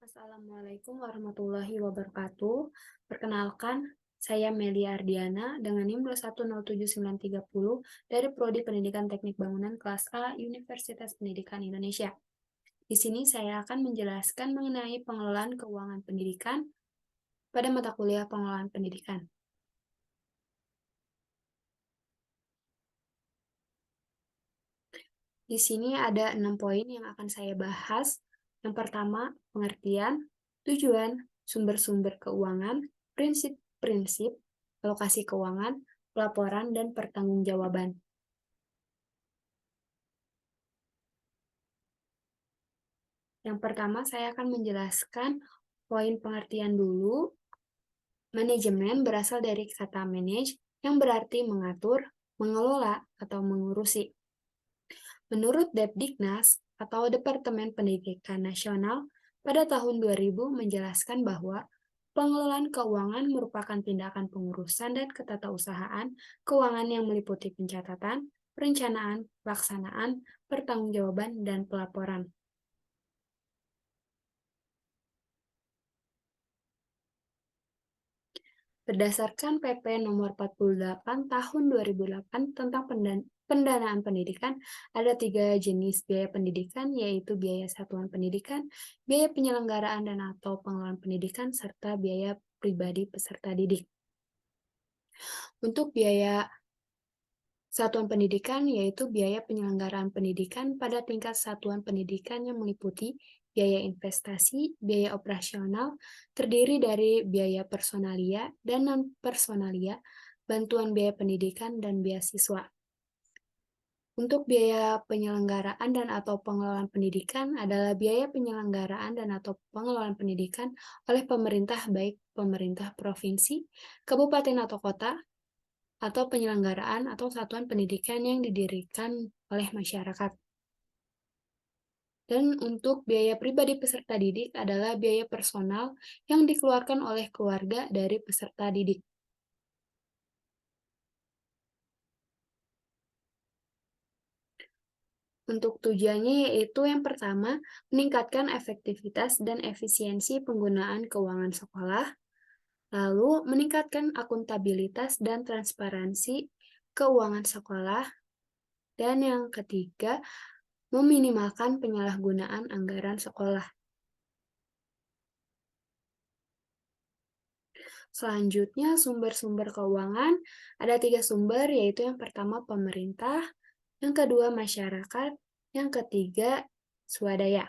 Assalamualaikum warahmatullahi wabarakatuh. Perkenalkan, saya Meli Ardiana dengan NIM 2107930 dari Prodi Pendidikan Teknik Bangunan kelas A Universitas Pendidikan Indonesia. Di sini saya akan menjelaskan mengenai pengelolaan keuangan pendidikan pada mata kuliah pengelolaan pendidikan. Di sini ada 6 poin yang akan saya bahas. Yang pertama, pengertian, tujuan, sumber-sumber keuangan, prinsip-prinsip, alokasi keuangan, pelaporan, dan pertanggungjawaban. Yang pertama, saya akan menjelaskan poin pengertian dulu. Manajemen berasal dari kata manage, yang berarti mengatur, mengelola, atau mengurusi. Menurut Depdiknas atau Departemen Pendidikan Nasional, pada tahun 2000 menjelaskan bahwa pengelolaan keuangan merupakan tindakan pengurusan dan ketatausahaan keuangan yang meliputi pencatatan, perencanaan, pelaksanaan, pertanggungjawaban, dan pelaporan. Berdasarkan PP nomor 48 tahun 2008 tentang pendanaan pendidikan, ada 3 jenis biaya pendidikan, yaitu biaya satuan pendidikan, biaya penyelenggaraan dan atau pengelolaan pendidikan, serta biaya pribadi peserta didik. Untuk biaya satuan pendidikan, yaitu biaya penyelenggaraan pendidikan pada tingkat satuan pendidikan yang meliputi biaya investasi, biaya operasional, terdiri dari biaya personalia dan non-personalia, bantuan biaya pendidikan, dan beasiswa. Untuk biaya penyelenggaraan dan atau pengelolaan pendidikan adalah biaya penyelenggaraan dan atau pengelolaan pendidikan oleh pemerintah baik pemerintah provinsi, kabupaten atau kota, atau penyelenggaraan atau satuan pendidikan yang didirikan oleh masyarakat. Dan untuk biaya pribadi peserta didik adalah biaya personal yang dikeluarkan oleh keluarga dari peserta didik. Untuk tujuannya yaitu yang pertama, meningkatkan efektivitas dan efisiensi penggunaan keuangan sekolah, lalu meningkatkan akuntabilitas dan transparansi keuangan sekolah, dan yang ketiga, meminimalkan penyalahgunaan anggaran sekolah. Selanjutnya, sumber-sumber keuangan. Ada 3 sumber, yaitu yang pertama pemerintah, yang kedua masyarakat, yang ketiga swadaya.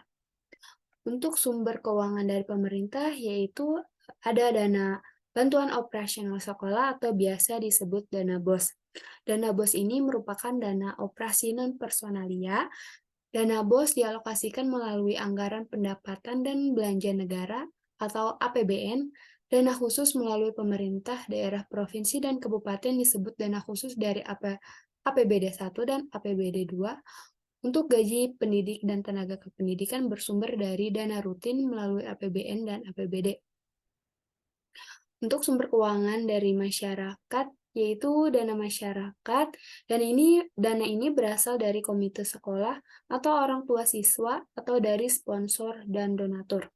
Untuk sumber keuangan dari pemerintah, yaitu ada dana bantuan operasional sekolah atau biasa disebut dana BOS. Dana BOS ini merupakan dana operasi non-personalia. Dana BOS dialokasikan melalui anggaran pendapatan dan belanja negara atau APBN. Dana khusus melalui pemerintah, daerah, provinsi, dan kabupaten disebut dana khusus dari APBD 1 dan APBD 2. Untuk gaji pendidik dan tenaga kependidikan bersumber dari dana rutin melalui APBN dan APBD. Untuk sumber keuangan dari masyarakat, yaitu dana masyarakat, dan dana ini berasal dari komite sekolah atau orang tua siswa atau dari sponsor dan donatur.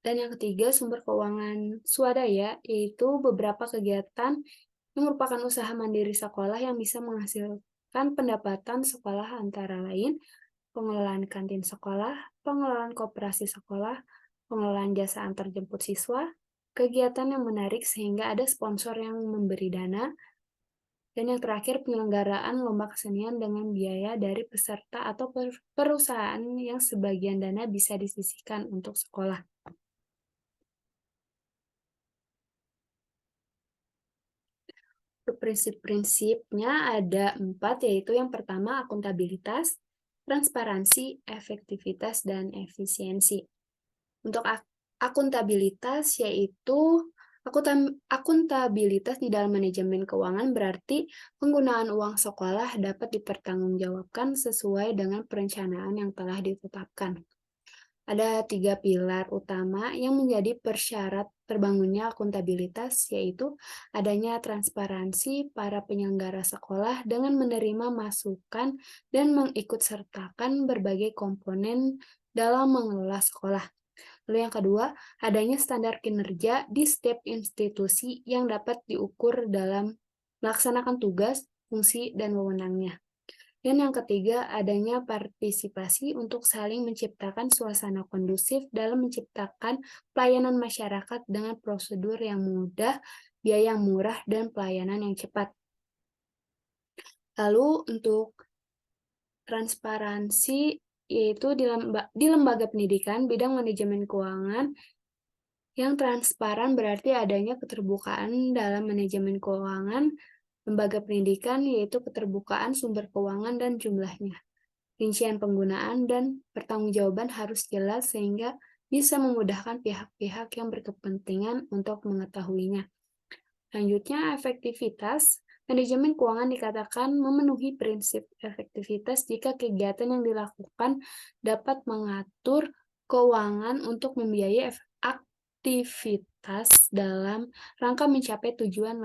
Dan yang ketiga, sumber keuangan swadaya, yaitu beberapa kegiatan yang merupakan usaha mandiri sekolah yang bisa menghasilkan pendapatan sekolah antara lain pengelolaan kantin sekolah, pengelolaan koperasi sekolah, pengelolaan jasa antar jemput siswa, kegiatan yang menarik sehingga ada sponsor yang memberi dana, dan yang terakhir penyelenggaraan lomba kesenian dengan biaya dari peserta atau perusahaan yang sebagian dana bisa disisihkan untuk sekolah. Prinsip-prinsipnya ada 4, yaitu yang pertama akuntabilitas, transparansi, efektivitas, dan efisiensi. Untuk akuntabilitas yaitu akuntabilitas di dalam manajemen keuangan berarti penggunaan uang sekolah dapat dipertanggungjawabkan sesuai dengan perencanaan yang telah ditetapkan. Ada 3 pilar utama yang menjadi persyarat terbangunnya akuntabilitas, yaitu adanya transparansi para penyelenggara sekolah dengan menerima masukan dan mengikutsertakan berbagai komponen dalam mengelola sekolah. Lalu yang kedua, adanya standar kinerja di setiap institusi yang dapat diukur dalam melaksanakan tugas, fungsi, dan wewenangnya. Dan yang ketiga, adanya partisipasi untuk saling menciptakan suasana kondusif dalam menciptakan pelayanan masyarakat dengan prosedur yang mudah, biaya yang murah, dan pelayanan yang cepat. Lalu untuk transparansi, yaitu di lembaga pendidikan, bidang manajemen keuangan, yang transparan berarti adanya keterbukaan dalam manajemen keuangan lembaga pendidikan, yaitu keterbukaan sumber keuangan dan jumlahnya. Rincian penggunaan dan pertanggungjawaban harus jelas sehingga bisa memudahkan pihak-pihak yang berkepentingan untuk mengetahuinya. Selanjutnya, efektivitas. Manajemen keuangan dikatakan memenuhi prinsip efektivitas jika kegiatan yang dilakukan dapat mengatur keuangan untuk membiayai aktivitas dalam rangka mencapai tujuan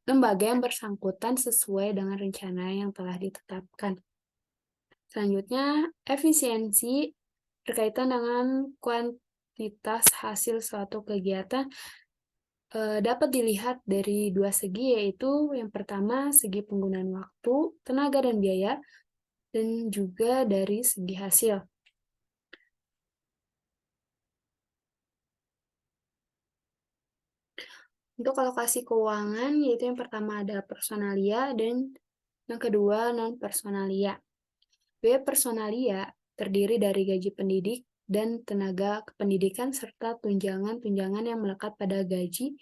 lembaga yang bersangkutan sesuai dengan rencana yang telah ditetapkan. Selanjutnya, efisiensi berkaitan dengan kuantitas hasil suatu kegiatan dapat dilihat dari dua segi, yaitu yang pertama segi penggunaan waktu, tenaga, dan biaya, dan juga dari segi hasil. Untuk alokasi keuangan, yaitu yang pertama ada personalia dan yang kedua non-personalia. Biaya personalia terdiri dari gaji pendidik dan tenaga kependidikan serta tunjangan-tunjangan yang melekat pada gaji.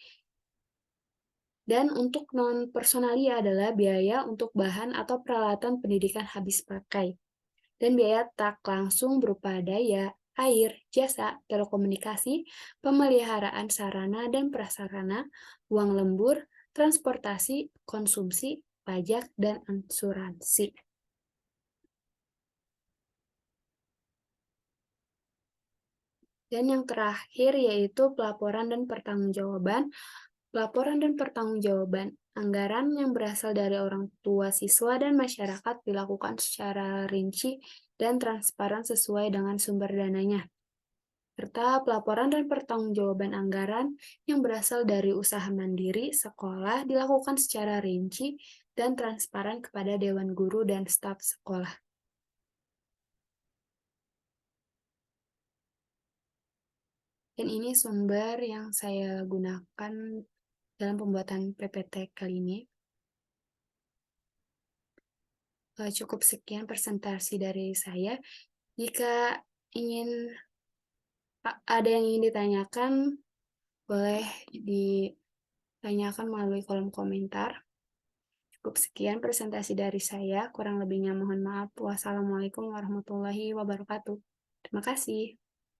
Dan untuk non-personalia adalah biaya untuk bahan atau peralatan pendidikan habis pakai. Dan biaya tak langsung berupa daya, air, jasa, telekomunikasi, pemeliharaan sarana dan prasarana, uang lembur, transportasi, konsumsi, pajak, dan asuransi. Dan yang terakhir yaitu pelaporan dan pertanggungjawaban. Laporan dan pertanggungjawaban anggaran yang berasal dari orang tua siswa dan masyarakat dilakukan secara rinci dan transparan sesuai dengan sumber dananya. Serta pelaporan dan pertanggungjawaban anggaran yang berasal dari usaha mandiri sekolah dilakukan secara rinci dan transparan kepada Dewan Guru dan staf sekolah. Dan ini sumber yang saya gunakan dalam pembuatan PPT kali ini. Cukup sekian presentasi dari saya. Jika ingin ada yang ingin ditanyakan, boleh ditanyakan melalui kolom komentar. Cukup sekian presentasi dari saya. Kurang lebihnya mohon maaf. Wassalamualaikum warahmatullahi wabarakatuh. Terima kasih.